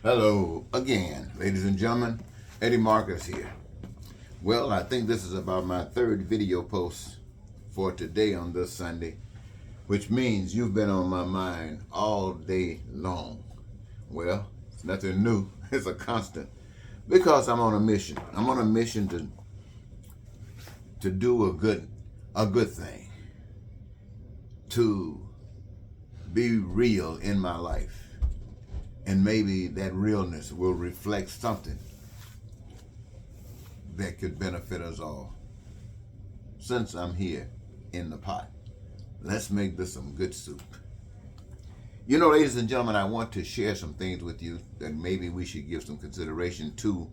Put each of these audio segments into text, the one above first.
Hello again, ladies and gentlemen. Eddie Marcus here. Well, I think this is about my third video post for today on this Sunday, which means you've been on my mind all day long. Well, it's nothing new. It's a constant because I'm on a mission. I'm on a mission to do a good thing, to be real in my life. And maybe that realness will reflect something that could benefit us all. Since I'm here in the pot, let's make this some good soup. You know, ladies and gentlemen, I want to share some things with you that maybe we should give some consideration to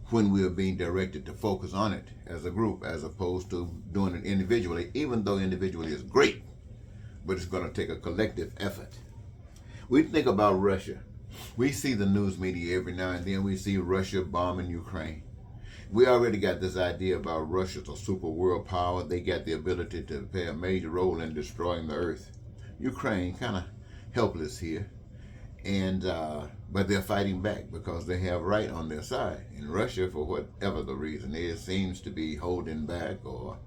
when we are being directed to focus on it as a group, as opposed to doing it individually, even though individually is great, but it's going to take a collective effort. We think about Russia. We see the news media every now and then. We see Russia bombing Ukraine. We already got this idea about Russia's a super world power. They got the ability to play a major role in destroying the earth. Ukraine kind of helpless here, and but they're fighting back because they have right on their side. And Russia, for whatever the reason is, seems to be holding back or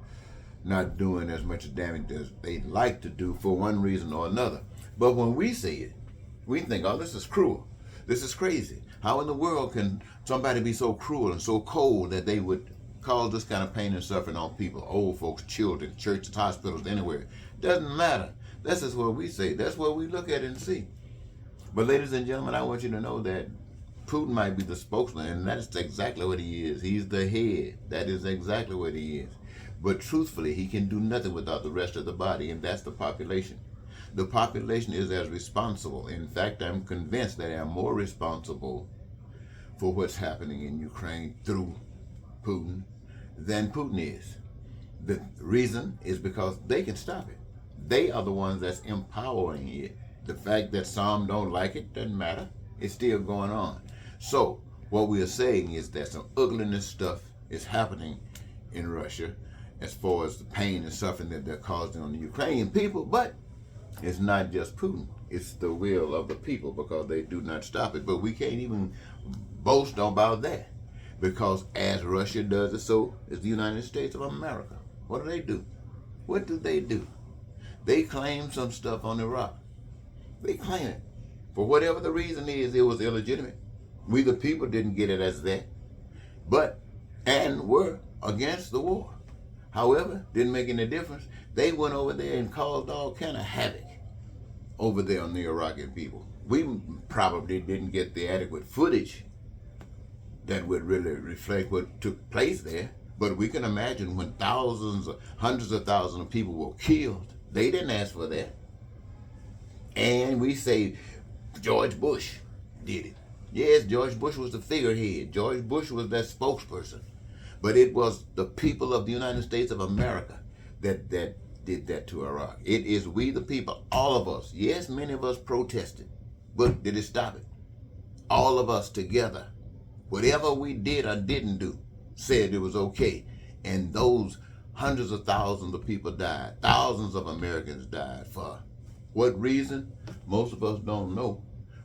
not doing as much damage as they'd like to do for one reason or another. But when we see it, we think, oh, this is cruel. This is crazy. How in the world can somebody be so cruel and so cold that they would cause this kind of pain and suffering on people, old folks, children, churches, hospitals, anywhere? Doesn't matter. This is what we say. That's what we look at and see. But ladies and gentlemen, I want you to know that Putin might be the spokesman, and that's exactly what he is. He's the head. That is exactly what he is. But truthfully, he can do nothing without the rest of the body, and that's the population. The population is as responsible. In fact, I'm convinced that I'm more responsible for what's happening in Ukraine through Putin than Putin is. The reason is because they can stop it. They are the ones that's empowering it. The fact that some don't like it doesn't matter. It's still going on. So what we are saying is that some ugliness stuff is happening in Russia as far as the pain and suffering that they're causing on the Ukrainian people, but it's not just Putin. It's the will of the people because they do not stop it. But we can't even boast about that because as Russia does it, so is the United States of America. What do? What do? They claim some stuff on Iraq. They claim it. For whatever the reason is, it was illegitimate. We the people didn't get it as that. And were against the war. However, didn't make any difference. They went over there and caused all kind of havoc over there on the Iraqi people. We probably didn't get the adequate footage that would really reflect what took place there. But we can imagine when thousands, hundreds of thousands of people were killed. They didn't ask for that. And we say George Bush did it. Yes, George Bush was the figurehead. George Bush was that spokesperson. But it was the people of the United States of America that did that to Iraq. It is we the people, all of us. Yes, many of us protested, but did it stop it? All of us together, whatever we did or didn't do, said it was okay. And those hundreds of thousands of people died. Thousands of Americans died. For what reason? Most of us don't know.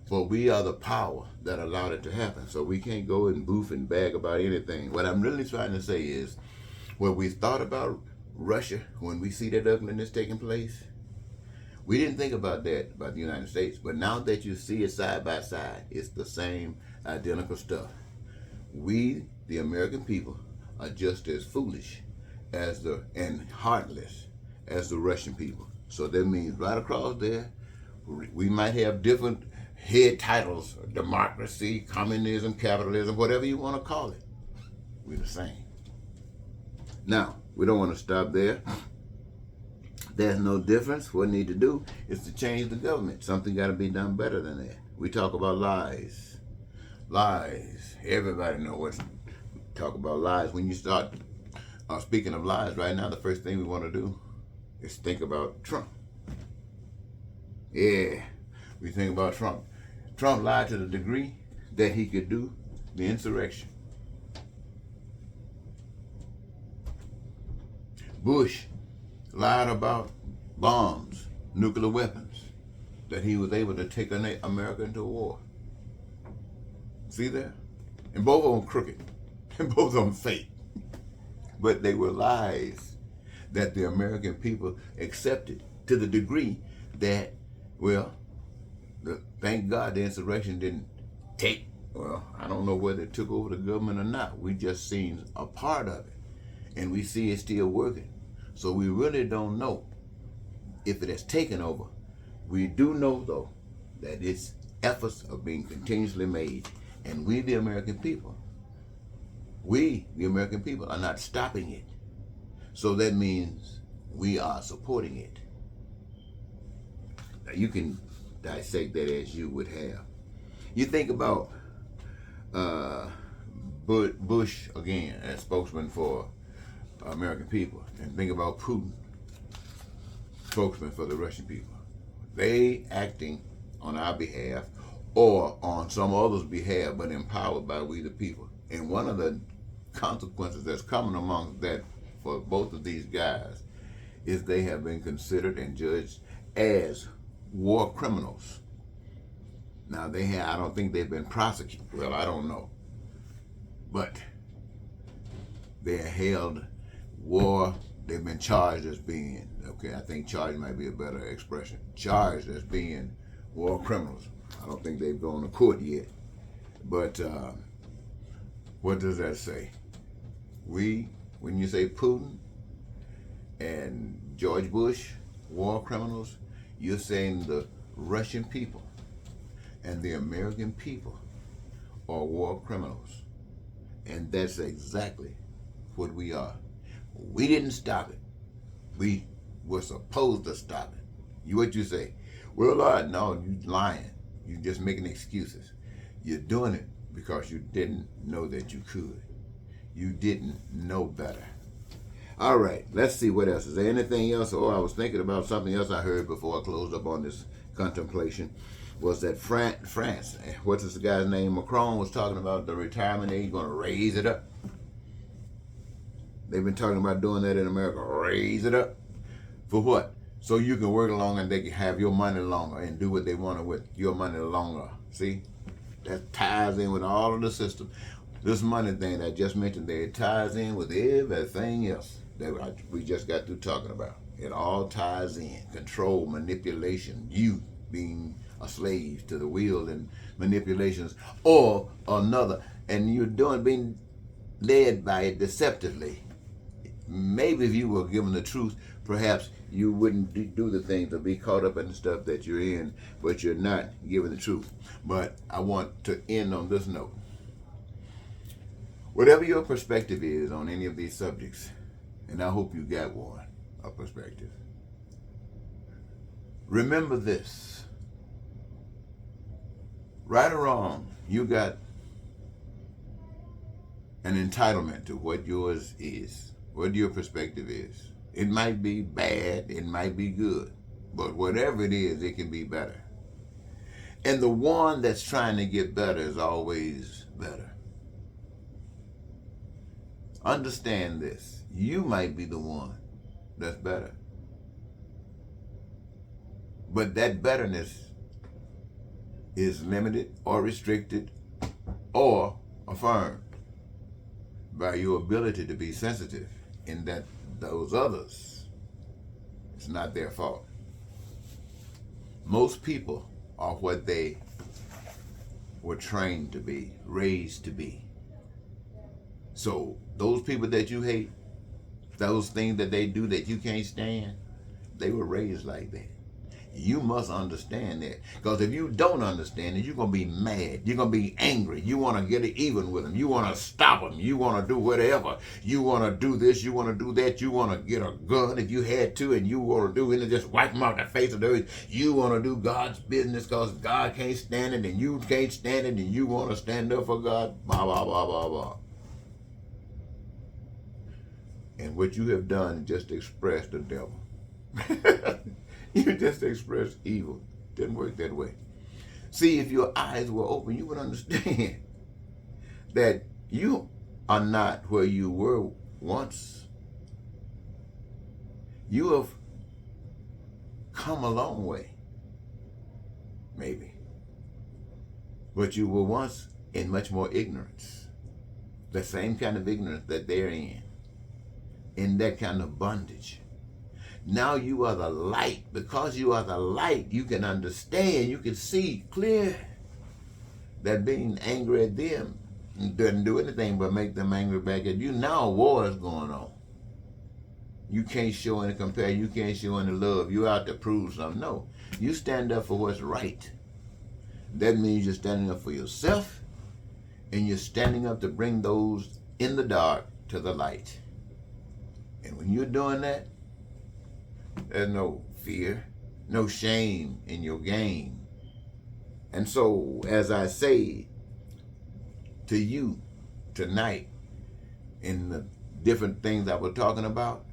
But we are the power that allowed it to happen. So we can't go and boof and bag about anything. What I'm really trying to say is, when we thought about Russia, when we see that ugliness taking place, we didn't think about that, about the United States. But now that you see it side by side, it's the same identical stuff. We, the American people, are just as foolish and heartless as the Russian people. So that means right across there, we might have different head titles: democracy, communism, capitalism, whatever you want to call it. We're the same. Now, we don't want to stop there. There's no difference. What we need to do is to change the government. Something got to be done better than that. We talk about lies. Lies. Everybody knows what. Talk about lies. When you start speaking of lies right now, the first thing we want to do is think about Trump. Yeah, we think about Trump. Trump lied to the degree that he could do the insurrection. Bush lied about bombs, nuclear weapons, that he was able to take America into a war. See there? And both of them crooked. And both of them fake. But they were lies that the American people accepted to the degree that, well, thank God the insurrection didn't take, well, I don't know whether it took over the government or not. We just seen a part of it. And we see it still working. So we really don't know if it has taken over. We do know, though, that its efforts are being continuously made. And we, the American people, are not stopping it. So that means we are supporting it. Now, you can dissect that as you would have. You think about Bush, again, as spokesman for American people, and think about Putin, spokesman for the Russian people. They acting on our behalf or on some other's behalf, but empowered by we the people. And one of the consequences that's coming among that for both of these guys is they have been considered and judged as war criminals. Now I don't think they've been prosecuted. Well, I don't know. But they're held they've been charged as being, okay, I think charged might be a better expression, charged as being war criminals. I don't think they've gone to court yet. But what does that say? When you say Putin and George Bush, war criminals, you're saying the Russian people and the American people are war criminals. And that's exactly what we are. We didn't stop it. We were supposed to stop it. What you say? Well, Lord, no, you lying. You just making excuses. You're doing it because you didn't know that you could. You didn't know better. All right, let's see what else. Is there anything else? Oh, I was thinking about something else I heard before I closed up on this contemplation. Was that France, what's this guy's name? Macron was talking about the retirement age, going to raise it up. They've been talking about doing that in America. Raise it up. For what? So you can work longer and they can have your money longer and do what they want with your money longer. See? That ties in with all of the system. This money thing that I just mentioned there, it ties in with everything else that we just got through talking about. It all ties in. Control, manipulation, you being a slave to the will and manipulations or another. And you're being led by it deceptively. Maybe if you were given the truth, perhaps you wouldn't do the things or be caught up in the stuff that you're in, but you're not given the truth. But I want to end on this note. Whatever your perspective is on any of these subjects, and I hope you got one, a perspective, remember this. Right or wrong, you got an entitlement to what yours is, what your perspective is. It might be bad, it might be good, but whatever it is, it can be better. And the one that's trying to get better is always better. Understand this. You might be the one that's better. But that betterness is limited or restricted or affirmed by your ability to be sensitive in that those others, it's not their fault. Most people are what they were trained to be, raised to be. So those people that you hate, those things that they do that you can't stand, they were raised like that. You must understand that. Because if you don't understand it, you're going to be mad. You're going to be angry. You want to get it even with them. You want to stop them. You want to do whatever. You want to do this. You want to do that. You want to get a gun if you had to, and you want to do it and just wipe them off the face of the earth. You want to do God's business because God can't stand it and you can't stand it, and you want to stand up for God. Blah, blah, blah, blah, blah. And what you have done is just express the devil. You just express evil. Didn't work that way. See, if your eyes were open, you would understand that you are not where you were once. You have come a long way, maybe. But you were once in much more ignorance. The same kind of ignorance that they're in that kind of bondage. Now you are the light. Because you are the light, you can understand, you can see clear that being angry at them doesn't do anything but make them angry back at you. Now a war is going on. You can't show any compassion. You can't show any love. You're out to prove something. No. You stand up for what's right. That means you're standing up for yourself, and you're standing up to bring those in the dark to the light. And when you're doing that, there's no fear, no shame in your game. And so, as I say to you tonight, in the different things that we're talking about,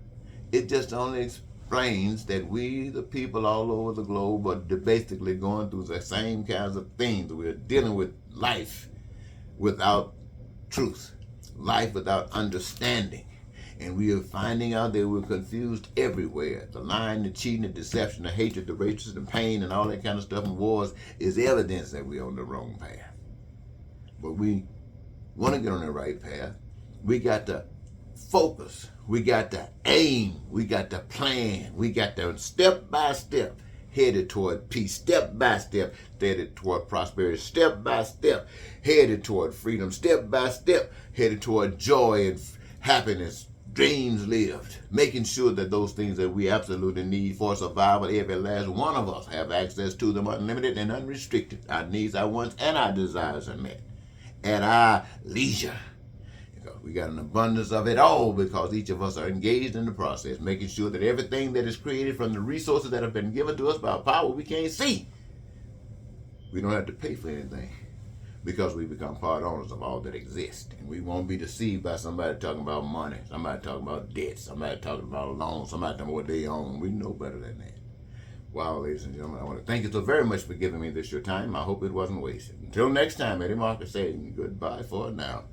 it just only explains that we, the people all over the globe, are basically going through the same kinds of things. We're dealing with life without truth, life without understanding. And we are finding out that we're confused everywhere. The lying, the cheating, the deception, the hatred, the racism, the pain, and all that kind of stuff in wars is evidence that we're on the wrong path. But we want to get on the right path. We got to focus. We got to aim. We got to plan. We got to step by step headed toward peace. Step by step headed toward prosperity. Step by step headed toward freedom. Step by step headed toward joy and happiness. Dreams lived, making sure that those things that we absolutely need for survival, every last one of us have access to them unlimited and unrestricted. Our needs, our wants, and our desires are met at our leisure. Because we got an abundance of it all, because each of us are engaged in the process, making sure that everything that is created from the resources that have been given to us by power we can't see, we don't have to pay for anything, because we become part owners of all that exists. And we won't be deceived by somebody talking about money, somebody talking about debt, somebody talking about loans, somebody talking about what they own. We know better than that. Wow, ladies and gentlemen, I want to thank you so very much for giving me this your time. I hope it wasn't wasted. Until next time, Eddie Marcus saying goodbye for now.